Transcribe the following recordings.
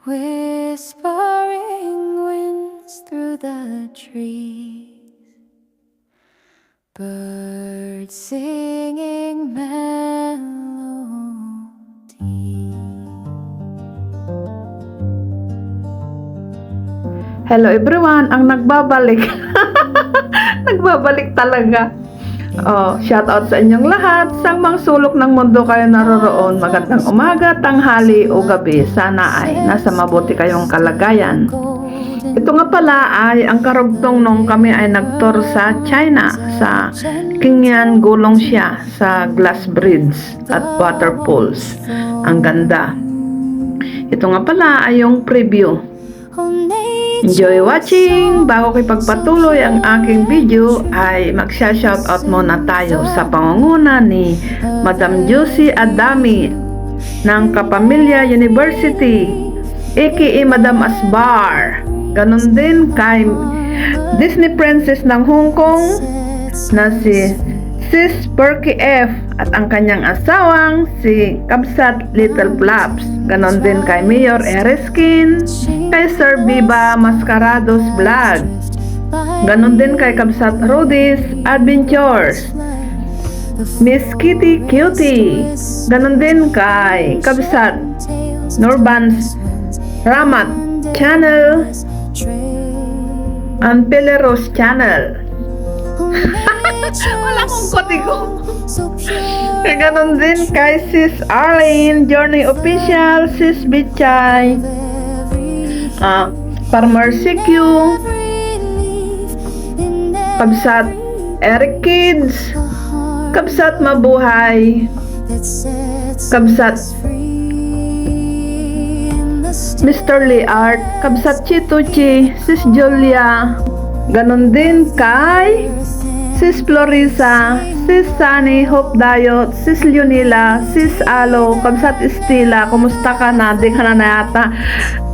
Whispering winds through the trees, birds singing melody. Hello everyone, ang nagbabalik. Nagbabalik talaga. Shout out sa inyong lahat. Sa mga sulok ng mundo kayo naroroon. Magandang umaga, tanghali o gabi. Sana ay nasa mabuti kayong kalagayan. Ito nga pala ay ang karugtong nung kami ay nagtour sa China, sa Qingyan Gulong siya, sa glass bridge at waterfalls. Ang ganda. Ito nga pala ay yung preview. Enjoy watching! Bago ko ipagpatuloy ang aking video ay magsha-shoutout muna tayo sa pangunguna ni Madam Josie Adami ng Kapamilya University, aka Madam Asbar. Ganon din kay Disney Princess ng Hong Kong na si Sis Perky F at ang kanyang asawang si Kabsat Little Flaps. Ganon din kay Mayor Ereskin, kay Sir Viva Mascarados Vlog. Ganon din kay Kabsat Rudy's Adventures, Miss Kitty Cutie. Ganon din kay Kabsat Norban's Ramat Channel and Peleros Channel. Wala akong kotigo. Ganon din kay Sis Arlene Journey Official, Sis Bichay, Farmer CQ, Kabsat Eric Kids, Kabsat Mabuhay, Kabsat Mr. Lee Art, Kabsat Chituchi, Sis Julia. Ganon din kay Sis Florisa, Sis Sunny, Hope Dayot, Sis Leonila, Sis Alo, Kabsat Estila, kumusta ka na? Di ka na yata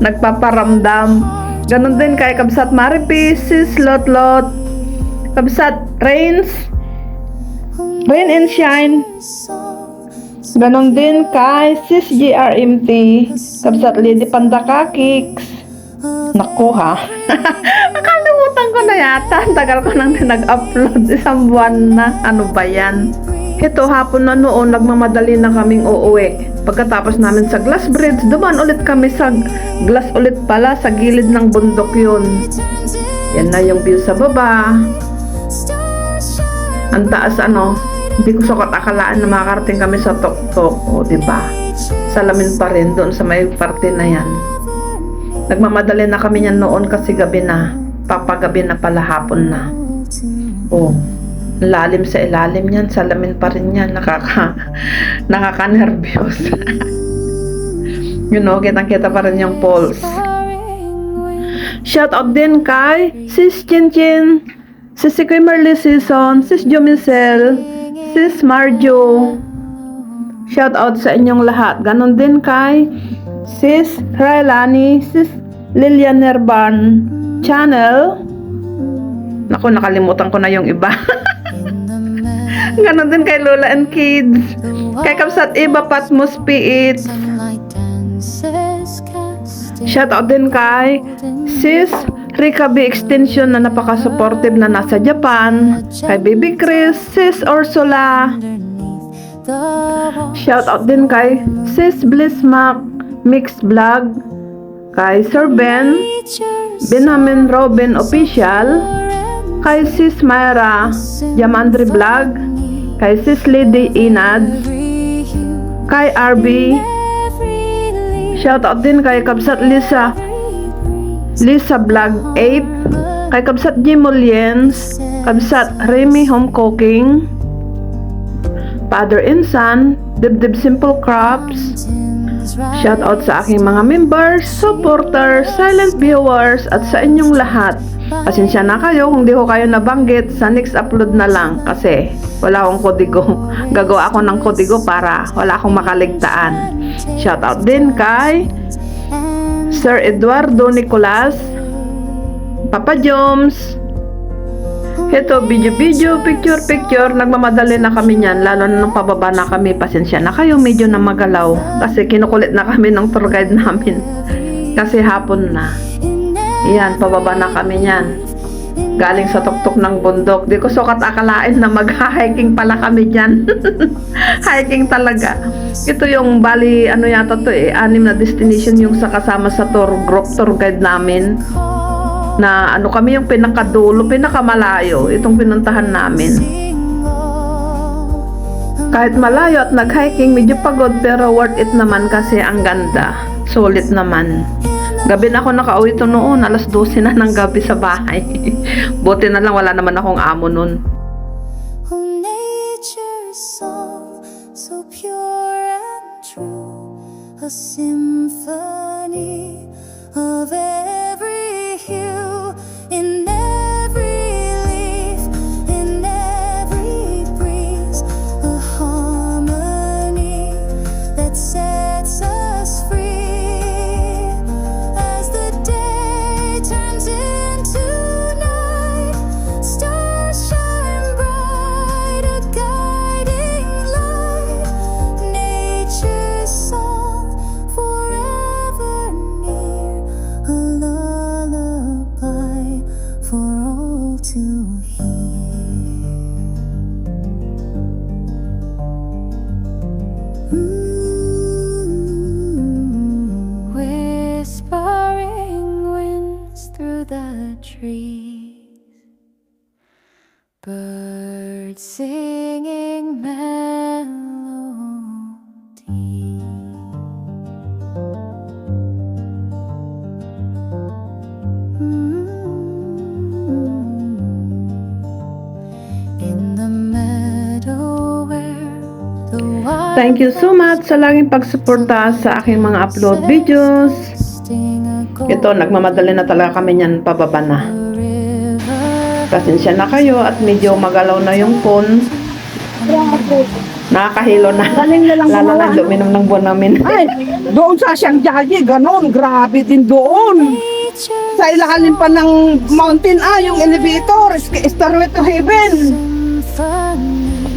nagpaparamdam. Ganon din kay Kabsat Maripi, Sis Lotlot, Kabsat Rain and Shine. Ganon din kay Sis GRMT, Kabsat Lady Pandaka Kicks. Naku ha. Nakalimutan ko na yata. Tagal ko nang nag-upload. Isang buwan na. Ano ba yan? Ito hapon na noon, nagmamadali na kaming uuwi. Pagkatapos namin sa glass bridge, dumaan ulit kami sa glass ulit pala, sa gilid ng bundok yun. Yan na yung view sa baba. Ang taas ano. Hindi ko sukat akalaan na makakarating kami sa Tok-Tok. O diba? Salamin pa rin doon sa may parte na yan. Nagmamadali na kami niyan noon kasi gabi na. Papagabi na pala, hapon na. Lalim sa ilalim yan. Salamin pa rin yan. Nakaka-nervyos. Kitang-kita pa rin yung pulse. Shoutout din kay Sis Chinchin, Sis Kimberly Season, Sis Jomicel, Sis Marjo. Shoutout sa inyong lahat. Ganon din kay Sis Railani, Sis Lilian Nerban Channel. Naku, nakalimutan ko na yung iba. Ganon din kay Lola and Kids, kay Kabsat Iba Patmos Piit. Shoutout din kay Sis Rika B Extension na napaka-supportive na nasa Japan, kay Baby Chris, Sis Ursula. Shoutout din kay Sis Bliss Mac Mix Vlog, kay Sir Ben Benjamin Robin Official, kay Sis Myra Jamandri Vlog, kay Sis Lady Inad, kay RB. Shoutout din kay Kabsat Lisa Vlog 8, kay Kabsat Jimoliens, Kabsat Remy Home Cooking, Father and Son, Dibdib Simple Crops. Shoutout sa aking mga members, supporters, silent viewers, at sa inyong lahat. Pasensya na kayo kung di ko kayo nabanggit. Sa next upload na lang kasi wala akong kodigo. Gagawa ako ng kodigo para wala akong makaligtaan. Shoutout din kay Sir Eduardo Nicolas, Papa Joms. Ito, video, picture. Nagmamadali na kami niyan, lalo na nung pababa na kami. Pasensya na kayo, medyo na magalaw. Kasi kinukulit na kami ng tour guide namin. Kasi hapon na. Yan, pababa na kami niyan. Galing sa tuktok ng bundok. Di ko sukat akalain na mag-hiking pala kami dyan. Hiking talaga. Ito yung bali, ano yata to 6 na destination yung sa kasama sa tour guide namin. Na ano kami yung pinakadulo, pinakamalayo. Itong pinuntahan namin. Kahit malayo at nag-hiking, medyo pagod pero worth it naman kasi ang ganda. Sulit naman. Gabi na ako nakauwi to noon, alas 12 na ng gabi sa bahay. Buti na lang wala naman akong amo noon. Oh, nature's song, so pure and true, a symphony of every hue, in every leaf, in every breeze, a harmony that sets us free. As the day turns into night, stars shine bright, a guiding light. Nature's song, forever near, a lullaby for all to hear. Whispering winds through the trees, birds singing melody. In the meadow where the wild Thank you so much sa laging pagsuporta sa aking mga upload videos. Ito, nagmamadali na talaga kami niyan, pababa na. Pasensya na kayo at medyo magalaw na yung phone. Nakakahilo na. Galing na lang Lalo na gumawa, uminom ng buwan namin. Ay, doon sa Shanghai, ganon, grabe din doon. Sa ilalim pa ng mountain, yung elevator, Stairway to Heaven.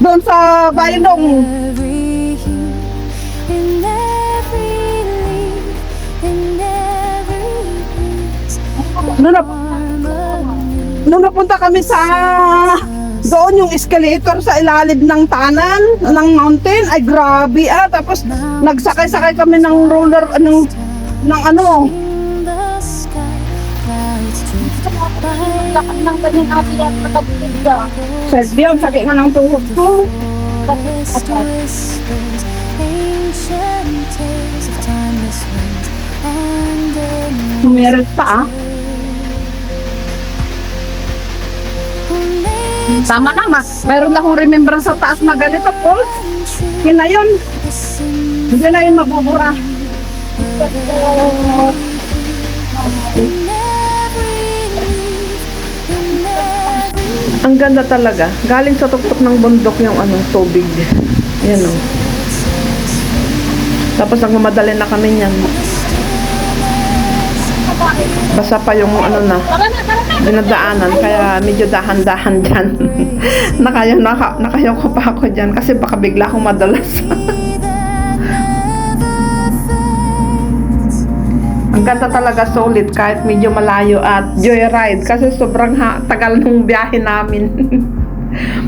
Doon sa Bailong. Every hue, in every leaf, in every breeze, Nung napunta kami sa doon yung escalator sa ilalim ng tunnel ng mountain, ay grabe tapos nagsakay-sakay kami ng roller ng ano in the sky, clouds drift by. sa diyan sakay nga ng tuhod ko. Forest whispers, ancient tales of timeless winds and endless. Meron pa Tama na, mayroon na akong remembrance sa taas na ganito, Paul. Yun na yun. Hindi na yun mabubura. Ang ganda talaga. Galing sa tuktok ng bundok yung tubig. Yan o. Tapos nagmamadali na kami niyan. Basa pa yung dinadaanan, kaya medyo dahan-dahan dyan. Nakayaw ko pa ako dyan kasi baka bigla akong madulas. Ang ganda talaga, solid kahit medyo malayo at joyride kasi sobrang tagal nung biyahe namin.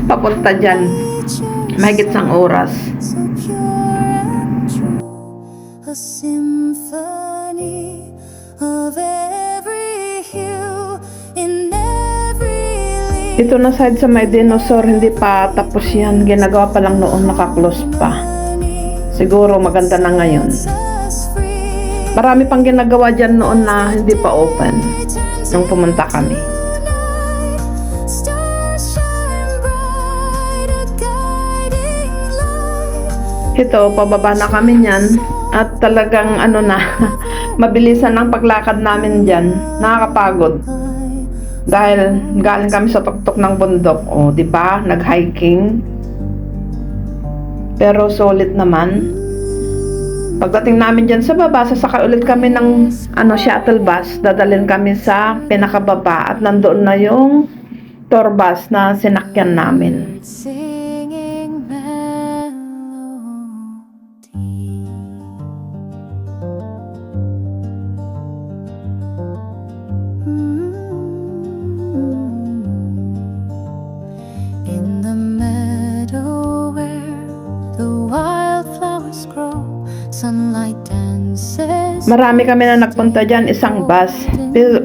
Papunta dyan. Mahigit 1 oras. So pure and true, a symphony of every hue, in every leaf. Ito na side sa may dinosaur, hindi pa tapos yan. Ginagawa pa lang noon, naka-close pa. Siguro maganda na ngayon. Marami pang ginagawa dyan noon na hindi pa open nung pumunta kami. Ito, pababa na kami niyan at talagang mabilisan ang paglakad namin dyan. Nakakapagod. Dahil galing kami sa tuktok ng bundok. O, di ba? Nag-hiking. Pero solid naman. Pagdating namin dyan sa baba, sasakay ulit kami ng shuttle bus. Dadalhin kami sa pinakababa at nandoon na yung tour bus na sinakyan namin. Singing melody. Marami kami na nagpunta dyan, isang bus.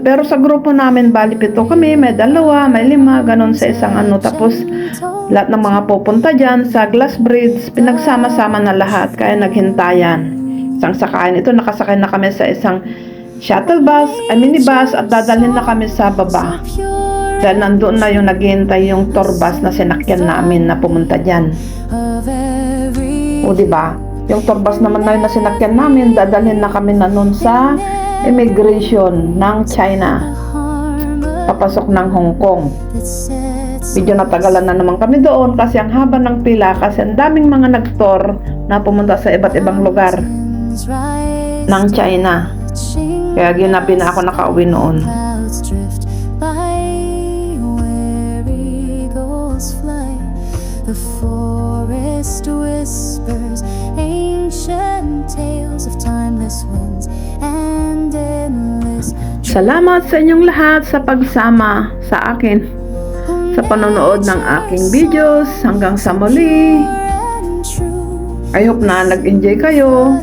Pero sa grupo namin, bali 7 kami, may 2, may 5, ganun sa isang ano. Tapos lahat ng mga pupunta dyan sa Glass Bridge, pinagsama-sama na lahat, kaya naghintayan. Isang sakayan. Ito, nakasakay na kami sa isang shuttle bus, ay minibus, at dadalhin na kami sa baba. Dahil nandoon na yung naghihintay yung tour bus na sinakyan namin na pumunta dyan. O diba? Yung tour bus naman na yun na sinakyan namin, dadalhin na kami na nun sa immigration ng China. Papasok ng Hong Kong. Medyo natagalan na naman kami doon kasi ang haba ng pila, kasi ang daming mga nag-tour na pumunta sa iba't ibang lugar ng China. Kaya ginabi na ako nakauwi noon. The forest whispers ancient tales of timeless winds and endless. Salamat sa inyong lahat sa pagsama sa akin sa panonood ng aking videos. Hanggang sa muli. I hope na nag-enjoy kayo.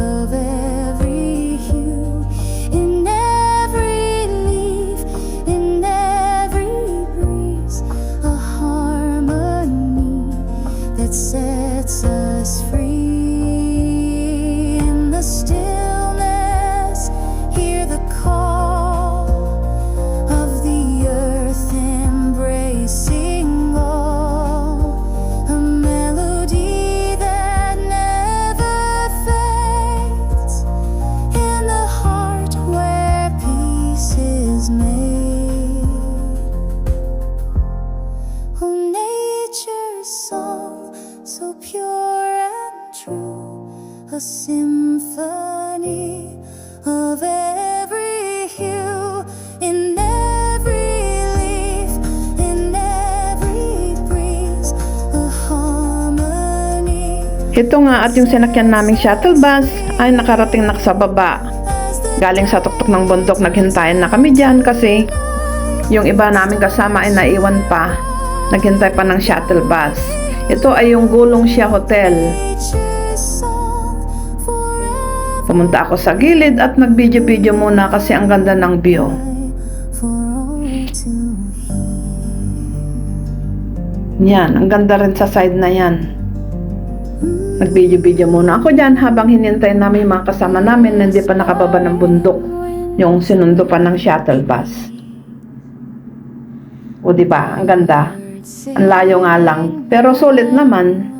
Of every hue, in every leaf, in every breeze, a harmony that sets us free. In the stillness, hear the call of the earth embracing all, a melody that never fades, in the heart where peace is made. Oh, nature's song, so pure and true, a symphony of every hue, in every leaf, in every breeze, a harmony. Ito nga, at yung sinakyan naming shuttle bus ay nakarating na sa baba. Galing sa tuktok ng bundok, naghintayan na kami dyan kasi yung iba namin kasama ay naiwan pa. Naghintay pa ng shuttle bus. Ito ay yung Gulong Siya Hotel. Nature's song forever Pumunta ako sa gilid at nag-video-video muna kasi ang ganda ng view. for all to Yan, ang ganda rin sa side na yan. Nag-video-video muna ako dyan habang hinintay namin yung mga kasama namin na hindi pa nakababa ng bundok. Yung sinundo pa ng shuttle bus. O diba, ang ganda. Ang layo nga lang, pero sulit naman.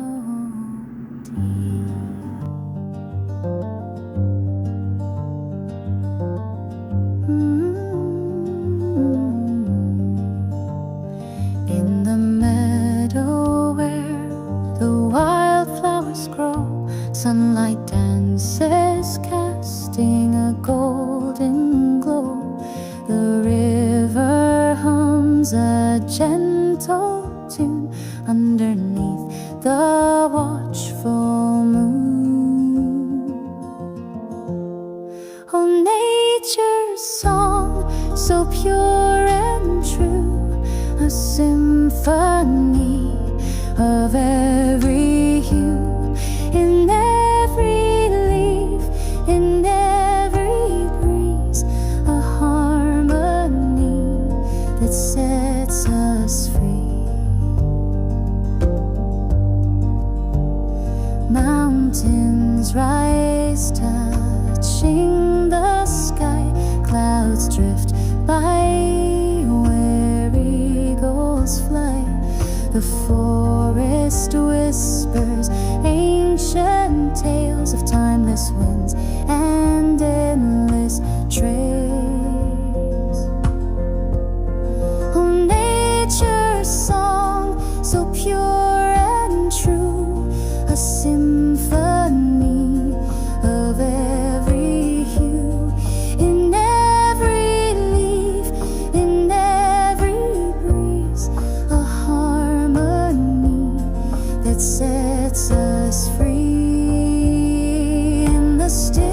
in the meadow where the wildflowers grow, sunlight dances, casting a golden glow. The river hums a gentle tune underneath the watchful moon. Oh, nature's song, so pure and true, a symphony of every hue, in every leaf, in every breeze, a harmony that sets us free. Mountains rise, touching the sky, clouds drift by where eagles fly. The forest whispers ancient tales of timeless winds and endless trails. Oh, nature's song, so pure and true, a symphony of every hue, in every leaf, in every breeze, a harmony that sets us free. In the still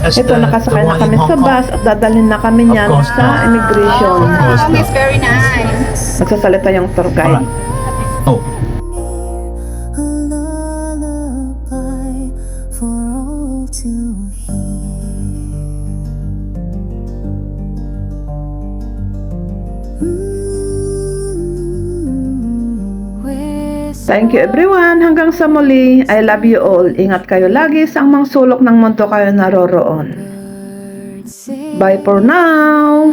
as Ito, nakasakay the na one kami in sa Hong Kong. bus at dadalhin na kami niyan Of course sa not. immigration. Of course Oh, it's not. very nice. Nagsasalita yung tour guide. Alright. Oh, a lullaby for all to hear. Thank you everyone. Hanggang sa muli. I love you all. Ingat kayo lagi sa mang sulok ng mundo kayo naroroon. Bye for now.